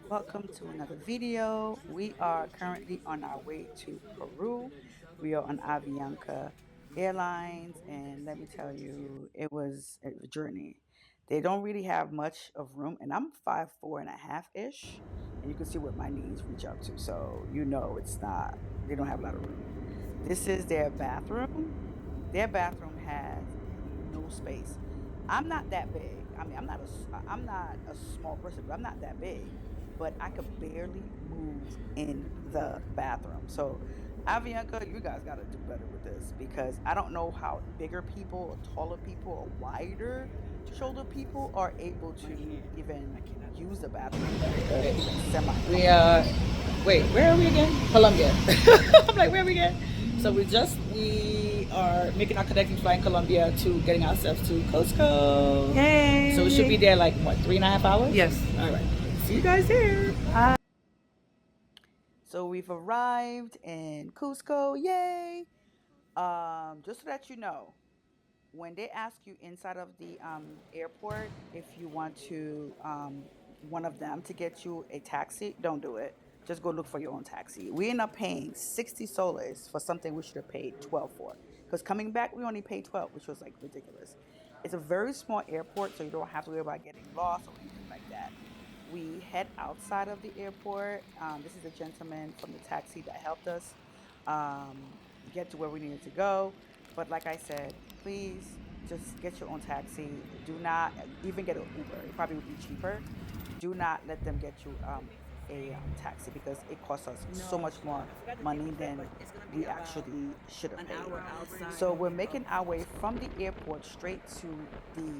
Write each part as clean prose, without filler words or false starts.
Welcome to another video. We are currently on our way to Peru. We are on Avianca Airlines, and let me tell you, it was a journey. They don't really have much of room, and I'm 5'4" and a half ish, and you can see what my knees reach up to. So you know it's not. They don't have a lot of room. This is their bathroom. Their bathroom has no space. I'm not that big. I mean, I'm not a small person, but I'm not that big. But I could barely move in the bathroom. So, Avianca, you guys got to do better with this because I don't know how bigger people or taller people or wider shoulder people are able to even use the bathroom, even semi We comfortably. wait, where are we again? Colombia. I'm like, where are we again? So we are making our connecting flight in Colombia to getting ourselves to Costco. So we should be Yay! there like what, 3.5 hours? Yes. All right. See you guys there. So we've arrived in Cusco. Yay! Just so that you know, when they ask you inside of the airport if you want to one of them to get you a taxi, don't do it. Just go look for your own taxi. We end up paying 60 soles for something we should have paid 12 for. Because coming back, we only paid 12, which was like ridiculous. It's a very small airport, so you don't have to worry about getting lost or anything like that. We head outside of the airport. This is a gentleman from the taxi that helped us get to where we needed to go. But like I said, please just get your own taxi. Do not even get an Uber. It probably would be cheaper. Do not let them get you a taxi because it costs us so No, much more I forgot to take money a break, but than it's gonna be we about actually should have an paid. hour outside So we're of making our way Costco. from the airport straight to the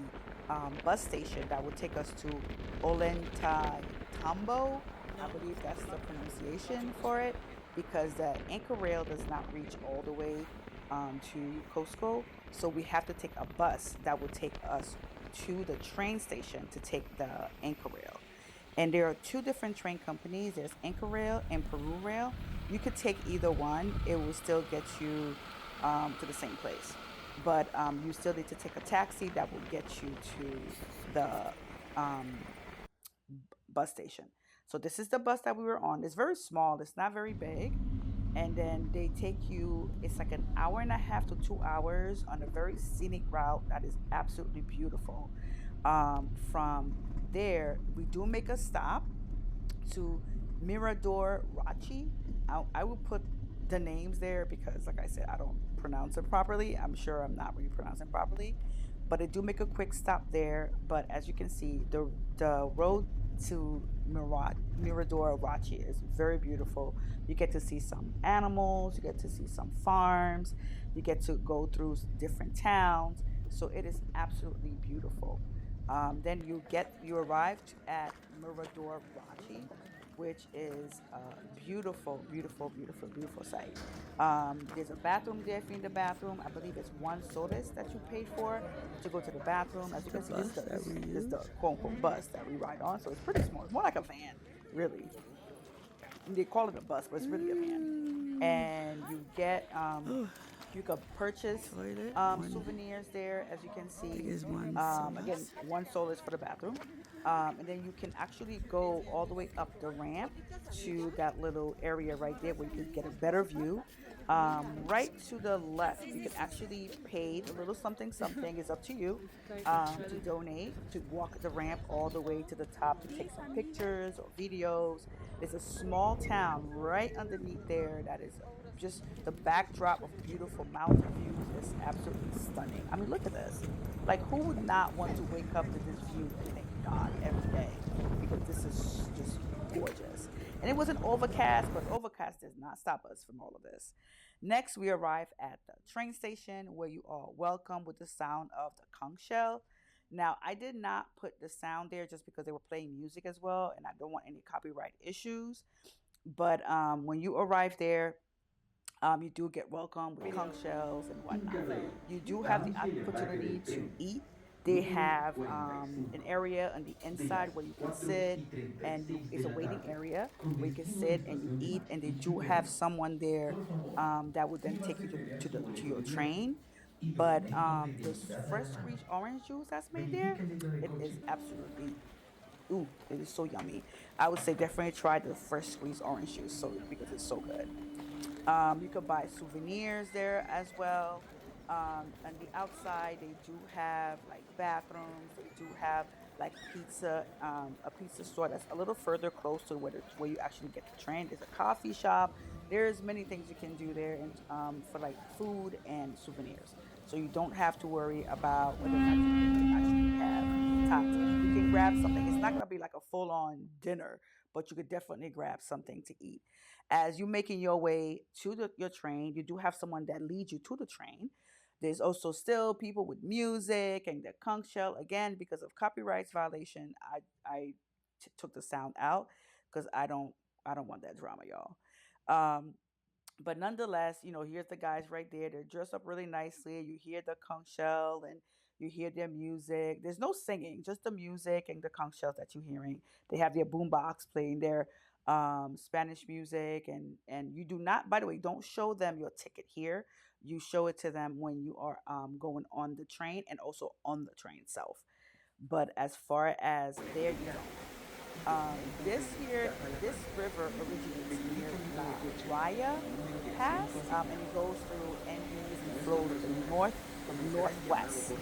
bus station that will take us to Ollantaytambo. I No. believe that's the pronunciation for it because the anchor rail does not reach all the way to Costco. So we have to take a bus that will take us to the train station to take the anchor rail. And there are two different train companies. There's Anchor Rail and Peru Rail. You could take either one. It will still get you to the same place. But you still need to take a taxi that will get you to the um, bus station. So this is the bus that we were on. It's very small. It's not very big. And then they take you, it's like an hour and a half to 2 hours on a very scenic route that is absolutely beautiful. From there, we do make a stop to Mirador Rachi. I will put the names there because, like I said, I don't pronounce it properly. I'm sure I'm not really pronouncing properly, but I do make a quick stop there. But as you can see, the road to Mirador Rachi is very beautiful. You get to see some animals, you get to see some farms, you get to go through different towns. So it is absolutely beautiful. Then you arrive at Mirador Rachi, which is a beautiful, beautiful, beautiful, beautiful site. There's a bathroom there if you need the bathroom. I believe it's one sodas that you paid for to go to the bathroom. As you The can see, this is bus the that this we this is use. the quote unquote bus that we ride on. So it's pretty small. It's more like a van, really. They call it a bus, but it's really a van. And you could purchase Toilet. One. souvenirs there, as you can I think see. it's one Again, sauce. one soul is for the bathroom. And then you can actually go all the way up the ramp to that little area right there where you could get a better view. Right to the left, you can actually pay a little something, something. It's up to you to donate, to walk the ramp all the way to the top to take some pictures or videos. There's a small town right underneath there that is just the backdrop of beautiful mountain views is absolutely stunning. I mean, look at this. Like, who would not want to wake up to this view and thank God every day? Because this is just gorgeous. And it wasn't overcast, but overcast does not stop us from all of this. Next, we arrive at the train station where you are welcome with the sound of the conch shell. Now, I did not put the sound there just because they were playing music as well, and I don't want any copyright issues. But when you arrive there, you do get welcome with conch shells and whatnot. You do have the opportunity to eat. They have an area on the inside where you can sit, and it's a waiting area where you can sit and you eat. And they do have someone there that would then take you to your train. But the fresh squeezed orange juice that's made there, it is absolutely Ooh, it is so yummy. I would say definitely try the fresh squeezed orange juice so because it's so good. You could buy souvenirs there as well. On the outside, they do have like bathrooms. They do have like a pizza store that's a little further close to where you actually get the train. There's a coffee shop. There's many things you can do there, and for like food and souvenirs. So you don't have to worry about whether or not you're going to actually have time to eat. You can grab something. It's not going to be like a full on dinner, but you could definitely grab something to eat. As you're making your way to your train, you do have someone that leads you to the train. There's also still people with music and the conch shell. Again, because of copyrights violation, I took the sound out because I don't want that drama, y'all. Um, but nonetheless, here's the guys right there. They're dressed up really nicely. You hear the conch shell and you hear their music. There's no singing, just the music and the conch shells that you're hearing. They have their boombox playing their Spanish music, and you do not. By the way, don't show them your ticket here. You show it to them when you are going on the train and also on the train itself. But as far as there, you don't. This river originates near La Raya Pass, and it goes through Andes and flows northwest.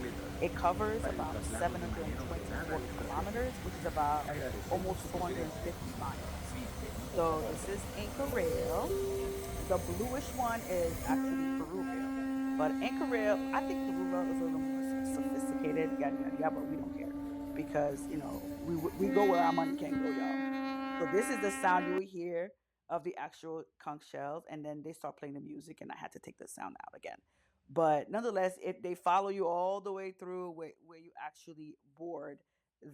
It covers about 724 kilometers, which is about almost 450 miles. So this is Anchor Rail. The bluish one is actually Peru Rail. But Anchor Rail, I think Peru Rail is a little more sophisticated, yada, yada, yada, but we don't care because, we go where our money can go, y'all. So this is the sound you would hear of the actual conch shells, and then they start playing the music, and I had to take the sound out again. But nonetheless, if they follow you all the way through where you actually board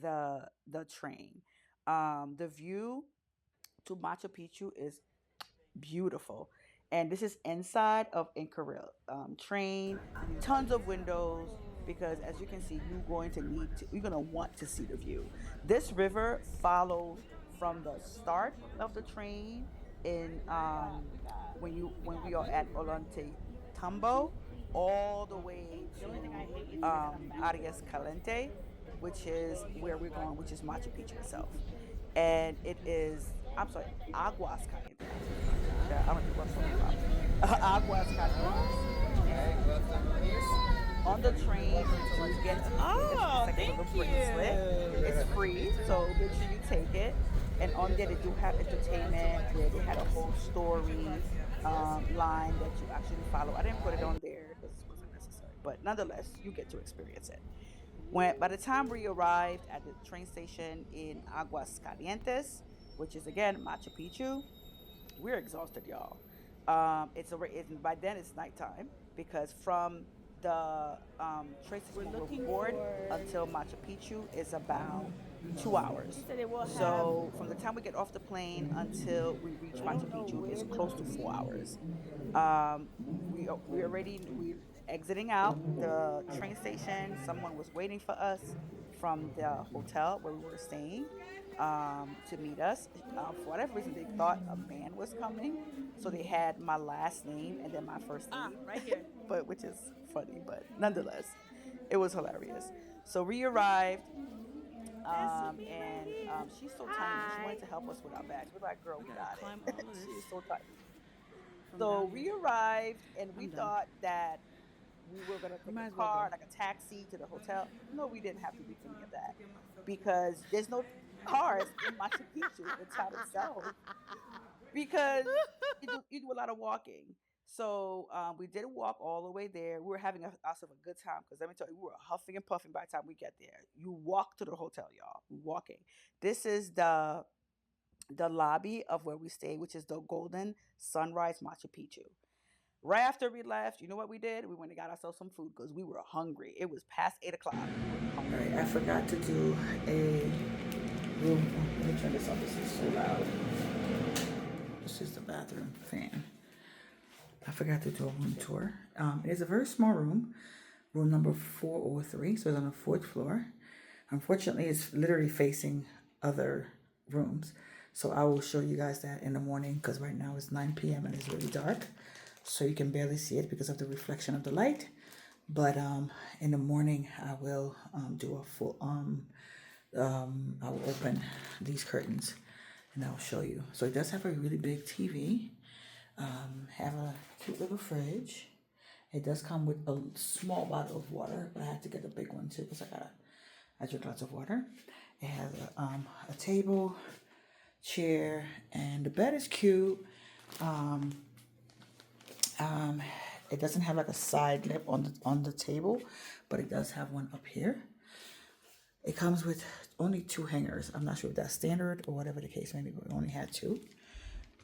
the train, the view to Machu Picchu is beautiful. And this is inside of Incaril train, tons of windows because as you can see, you're gonna want to see the view. This river follows from the start of the train in when we are at Olante Tambo all the way to Arias Calente, which is where we're going, which is Machu Picchu itself. And it is, I'm sorry, Aguas Calientes. Child, I don't know what I'm talking about. Aguas Calientes. And on the train, you do get a gift. It's Oh, like a thank little you. bracelet. It's free, so make sure you take it. And on there, they do have entertainment where they had a whole story line that you actually follow. I didn't put it on there because it wasn't necessary, but nonetheless, you get to experience it. When by the time we arrived at the train station in Aguas Calientes, which is again Machu Picchu, we're exhausted, y'all. By then it's nighttime because from the train station We're where we looking board for. until Machu Picchu is about 2 hours. He said it will have. So from the time we get off the plane until we reach I Machu don't know Picchu where is they're close gonna to be. 4 hours. We exiting out the train station. Someone was waiting for us from the hotel where we were staying to meet us. For whatever reason, they thought a man was coming, so they had my last name and then my first Ah, name, right here. but which is funny, but nonetheless, it was hilarious. So we arrived, That's Sophie, and baby. she's so tiny. She wanted Hi. to help us with our bags. We're like, girl, I we gotta got climb it. all of She is this so tiny. from So down we here. arrived, and we I'm done. thought that we were gonna We take a might as well car, go. like a taxi to the hotel. No, we didn't have to do any of that because there's no cars in Machu Picchu, in town itself, because you do a lot of walking. So we did walk all the way there. We were having ourselves a good time because let me tell you, we were huffing and puffing by the time we get there. You walk to the hotel, y'all. Walking. This is the lobby of where we stay, which is the Golden Sunrise Machu Picchu. Right after we left, you know what we did? We went and got ourselves some food because we were hungry. It was past 8 o'clock. We were All right, hungry. I forgot to do a room. Let me turn this off. This is so loud. This is the bathroom fan. I forgot to do a room tour. It is a very small room number 403, so it's on the fourth floor. Unfortunately, it's literally facing other rooms. So I will show you guys that in the morning because right now it's 9 p.m. and it's really dark. So you can barely see it because of the reflection of the light. But in the morning, I will do a full I will open these curtains and I'll show you. So it does have a really big TV. Have a cute little fridge. It does come with a small bottle of water, but I had to get a big one too because I drink lots of water. It has a table, chair, and the bed is cute. Um, um, it doesn't have like a side lip on the table, but it does have one up here. It comes with only two hangers. I'm not sure if that's standard or whatever the case may be, but we only had two.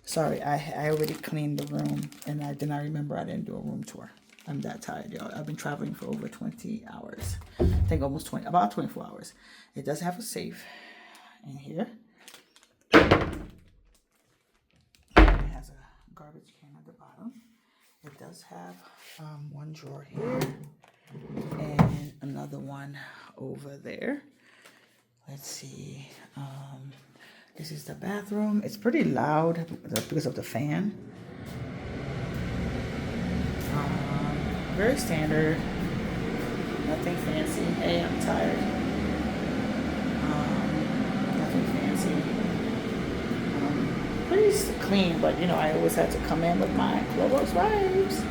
Sorry, I already cleaned the room and I did not remember I didn't do a room tour. I'm that tired, y'all. I've been traveling for over 20 hours. I think almost 20, about 24 hours. It does have a safe in here. It has a garbage can at the bottom. It does have one drawer here and another one over there. Let's see. This is the bathroom. It's pretty loud because of the fan. Very standard. Nothing fancy. Hey, I'm tired. Nothing fancy. Pretty clean, but I always had to come in with my Clorox wipes.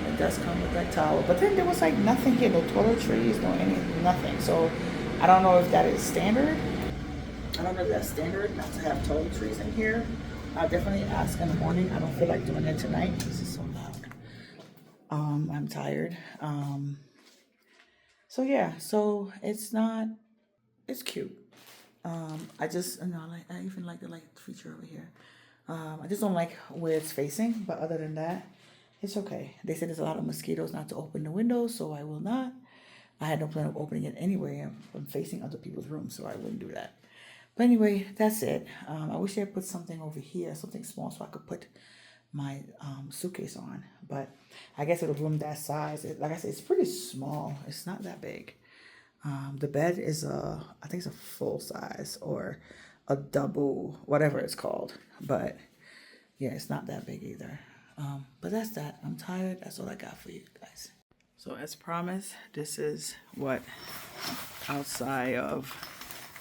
It does come with that towel, but then there was like nothing here, no toiletries, nothing. So I don't know if that is standard. I don't know if that's standard not to have toiletries in here. I'll definitely ask in the morning. I don't feel like doing it tonight. This is so loud. I'm tired. So yeah, so it's cute. I just, I even like the light feature over here. I just don't like where it's facing, but other than that, it's okay. They said there's a lot of mosquitoes not to open the windows, so I will not. I had no plan of opening it anyway. I'm facing other people's rooms, so I wouldn't do that. But anyway, that's it. I wish I put something over here, something small, so I could put my suitcase on. But I guess with a room that size, like I said, it's pretty small. It's not that big. The bed is I think it's a full size or a double, whatever it's called. But yeah, it's not that big either. But that's that. I'm tired. That's all I got for you guys. So as promised, this is what outside of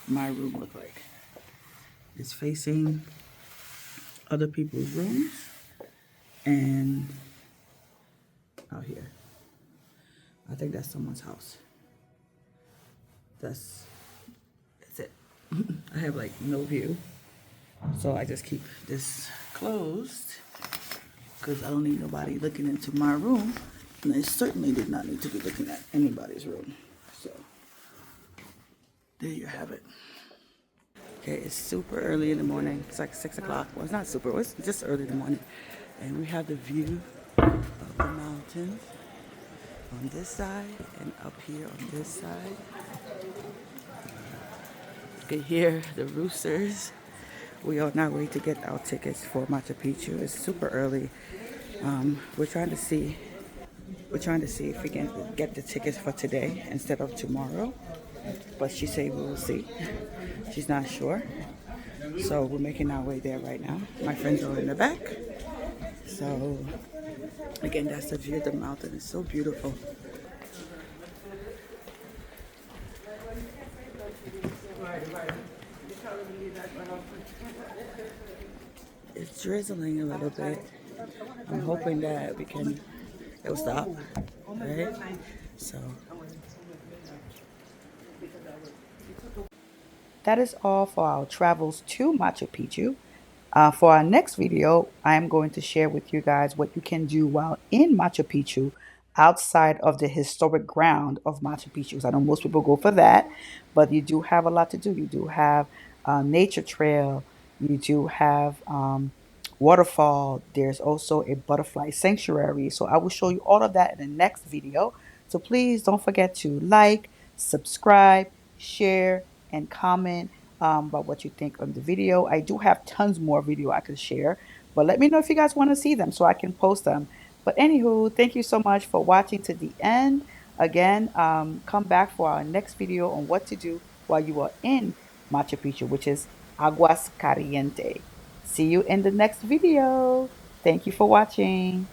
my room look like. It's facing other people's rooms and out here. I think that's someone's house. That's it. I have like no view. So I just keep this closed because I don't need nobody looking into my room. And I certainly did not need to be looking at anybody's room. So there you have it. Okay, it's super early in the morning. It's like 6 o'clock. Well, it's not super, it's just early in the morning. And we have the view of the mountains on this side and up here on this side. You can hear the roosters. We are on our way to get our tickets for Machu Picchu. It's super early. We're trying to see if we can get the tickets for today instead of tomorrow. But she said we will see. She's not sure. So we're making our way there right now. My friends are in the back. So again, that's the view of the mountain. It's so beautiful. It's drizzling a little bit. I'm hoping that it'll stop, right? So That is all for our travels to Machu Picchu. For our next video, I am going to share with you guys what you can do while in Machu Picchu outside of the historic ground of Machu Picchu. 'Cause I know most people go for that, but you do have a lot to do. You do have a nature trail. You do have waterfall. There's also a butterfly sanctuary. So I will show you all of that in the next video. So please don't forget to like, subscribe, share, and comment about what you think of the video. I do have tons more video I could share, but let me know if you guys want to see them so I can post them. But anywho, thank you so much for watching to the end. Again, come back for our next video on what to do while you are in Machu Picchu, which is Aguas Caliente. See you in the next video. Thank you for watching.